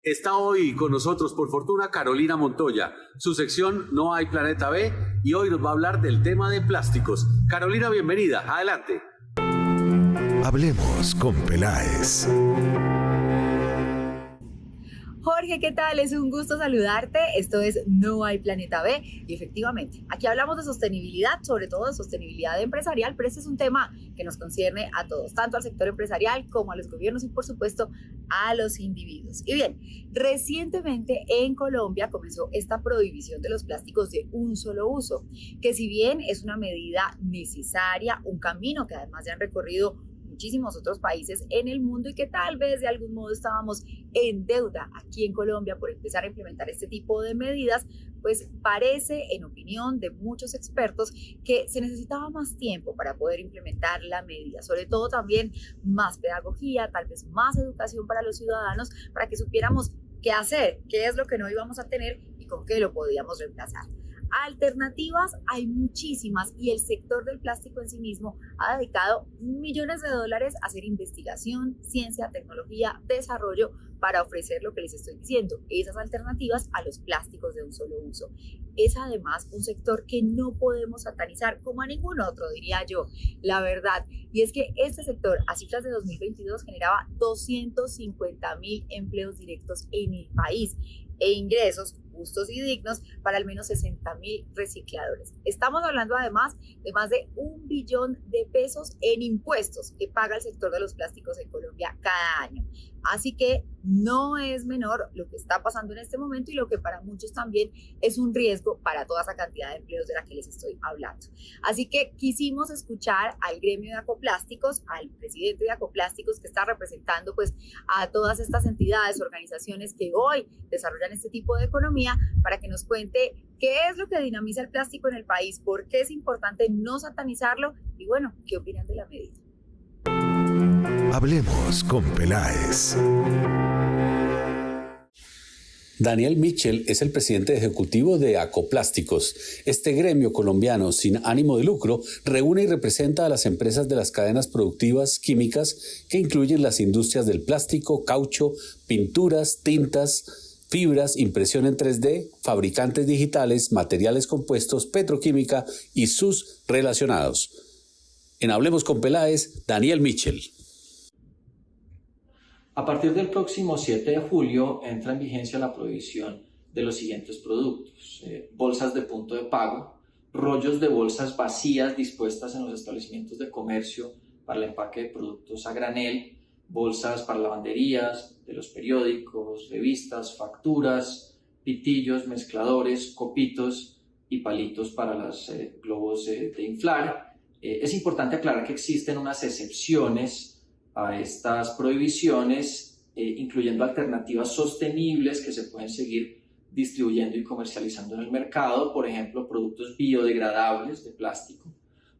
Está hoy con nosotros, por fortuna, Carolina Montoya. Su sección No hay Planeta B y hoy nos va a hablar del tema de plásticos. Carolina, bienvenida. Adelante. Hablemos con Peláez. Jorge, ¿qué tal? Es un gusto saludarte. Esto es No hay Planeta B y efectivamente, aquí hablamos de sostenibilidad, sobre todo de sostenibilidad empresarial, pero este es un tema que nos concierne a todos, tanto al sector empresarial como a los gobiernos y por supuesto a los individuos. Y bien, recientemente en Colombia comenzó esta prohibición de los plásticos de un solo uso, que si bien es una medida necesaria, un camino que además ya han recorrido muchísimos otros países en el mundo y que tal vez de algún modo estábamos en deuda aquí en Colombia por empezar a implementar este tipo de medidas, pues parece, en opinión de muchos expertos, que se necesitaba más tiempo para poder implementar la medida, sobre todo también más pedagogía, tal vez más educación para los ciudadanos, para que supiéramos qué hacer, qué es lo que no íbamos a tener y con qué lo podíamos reemplazar. Alternativas hay muchísimas y el sector del plástico en sí mismo ha dedicado millones de dólares a hacer investigación, ciencia, tecnología, desarrollo para ofrecer lo que les estoy diciendo, esas alternativas a los plásticos de un solo uso. Es además un sector que no podemos satanizar como a ningún otro, diría yo, la verdad. Y es que este sector, a cifras de 2022, generaba 250.000 empleos directos en el país e ingresos justos y dignos para al menos 60.000 recicladores. Estamos hablando además de más de 1 billón de pesos en impuestos que paga el sector de los plásticos en Colombia cada año. Así que no es menor lo que está pasando en este momento y lo que para muchos también es un riesgo para toda esa cantidad de empleos de la que les estoy hablando. Así que quisimos escuchar al gremio de Acoplásticos, al presidente de Acoplásticos que está representando pues a todas estas entidades, organizaciones que hoy desarrollan este tipo de economía para que nos cuente qué es lo que dinamiza el plástico en el país, por qué es importante no satanizarlo y bueno, qué opinan de la medida. Hablemos con Peláez. Daniel Mitchell es el presidente ejecutivo de Acoplásticos. Este gremio colombiano sin ánimo de lucro reúne y representa a las empresas de las cadenas productivas químicas que incluyen las industrias del plástico, caucho, pinturas, tintas, fibras, impresión en 3D, fabricantes digitales, materiales compuestos, petroquímica y sus relacionados. En Hablemos con Peláez, Daniel Mitchell. A partir del próximo 7 de julio entra en vigencia la prohibición de los siguientes productos: bolsas de punto de pago, rollos de bolsas vacías dispuestas en los establecimientos de comercio para el empaque de productos a granel, bolsas para lavanderías, de los periódicos, revistas, facturas, pitillos, mezcladores, copitos y palitos para los globos de inflar. Es importante aclarar que existen unas excepciones a estas prohibiciones, incluyendo alternativas sostenibles que se pueden seguir distribuyendo y comercializando en el mercado, por ejemplo, productos biodegradables de plástico,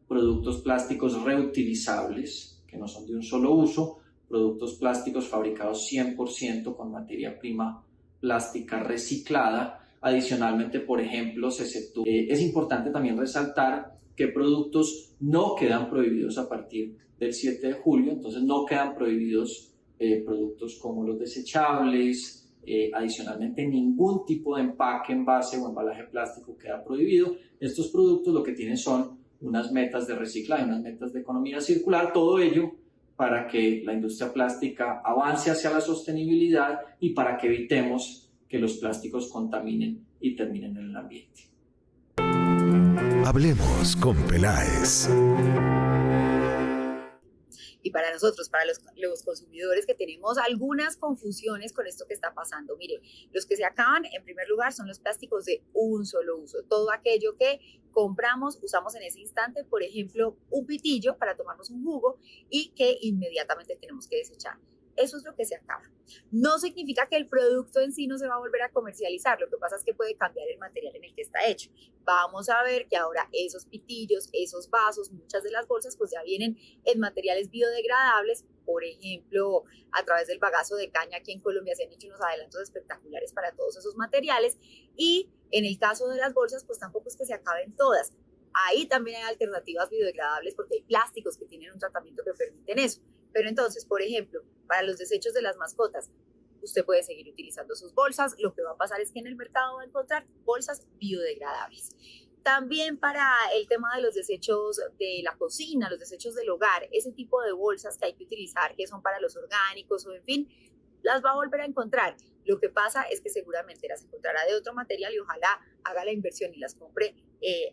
productos plásticos reutilizables, que no son de un solo uso, productos plásticos fabricados 100% con materia prima plástica reciclada. Adicionalmente, por ejemplo, es importante también resaltar que productos no quedan prohibidos a partir del 7 de julio, entonces no quedan prohibidos productos como los desechables. Adicionalmente, ningún tipo de empaque, envase o embalaje plástico queda prohibido. Estos productos lo que tienen son unas metas de reciclaje, unas metas de economía circular, todo ello para que la industria plástica avance hacia la sostenibilidad y para que evitemos que los plásticos contaminen y terminen en el ambiente. Hablemos con Peláez. Y para nosotros, para los consumidores que tenemos algunas confusiones con esto que está pasando. Mire, los que se acaban en primer lugar son los plásticos de un solo uso. Todo aquello que compramos, usamos en ese instante, por ejemplo, un pitillo para tomarnos un jugo y que inmediatamente tenemos que desechar. Eso es lo que se acaba. No significa que el producto en sí no se va a volver a comercializar, lo que pasa es que puede cambiar el material en el que está hecho. Vamos a ver que ahora esos pitillos, esos vasos, muchas de las bolsas pues ya vienen en materiales biodegradables. Por ejemplo, a través del bagazo de caña aquí en Colombia se han hecho unos adelantos espectaculares para todos esos materiales y en el caso de las bolsas pues tampoco es que se acaben todas. Ahí también hay alternativas biodegradables porque hay plásticos que tienen un tratamiento que permiten eso. Pero entonces, por ejemplo, para los desechos de las mascotas, usted puede seguir utilizando sus bolsas. Lo que va a pasar es que en el mercado va a encontrar bolsas biodegradables. También para el tema de los desechos de la cocina, los desechos del hogar, ese tipo de bolsas que hay que utilizar, que son para los orgánicos o en fin, las va a volver a encontrar. Lo que pasa es que seguramente las encontrará de otro material y ojalá haga la inversión y las compre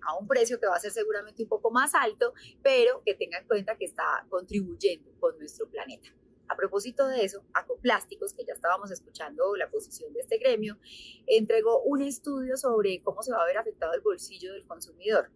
a un precio que va a ser seguramente un poco más alto, pero que tenga en cuenta que está contribuyendo con nuestro planeta. A propósito de eso, Acoplásticos, que ya estábamos escuchando la posición de este gremio, entregó un estudio sobre cómo se va a ver afectado el bolsillo del consumidor.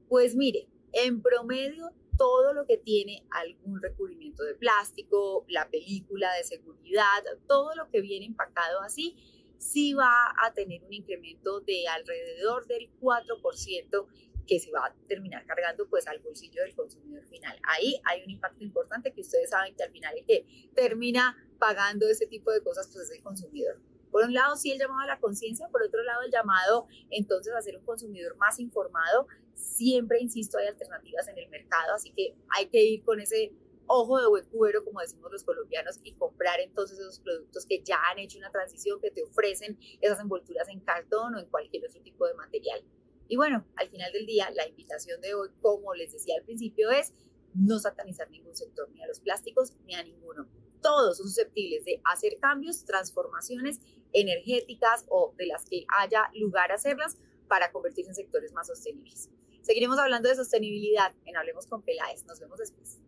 Pues mire, en promedio, todo lo que tiene algún recubrimiento de plástico, la película de seguridad, todo lo que viene empacado así, sí va a tener un incremento de alrededor del 4% que se va a terminar cargando pues al bolsillo del consumidor final. Ahí hay un impacto importante que ustedes saben que al final el que termina pagando ese tipo de cosas pues es el consumidor. Por un lado sí el llamado a la conciencia, por otro lado el llamado entonces a ser un consumidor más informado. Siempre, insisto, hay alternativas en el mercado, así que hay que ir con ese ojo de buen cubero, como decimos los colombianos, y comprar entonces esos productos que ya han hecho una transición, que te ofrecen esas envolturas en cartón o en cualquier otro tipo de material. Y bueno, al final del día, la invitación de hoy, como les decía al principio, es no satanizar ningún sector, ni a los plásticos, ni a ninguno. Todos son susceptibles de hacer cambios, transformaciones energéticas o de las que haya lugar a hacerlas para convertirse en sectores más sostenibles. Seguiremos hablando de sostenibilidad en Hablemos con Peláez. Nos vemos después.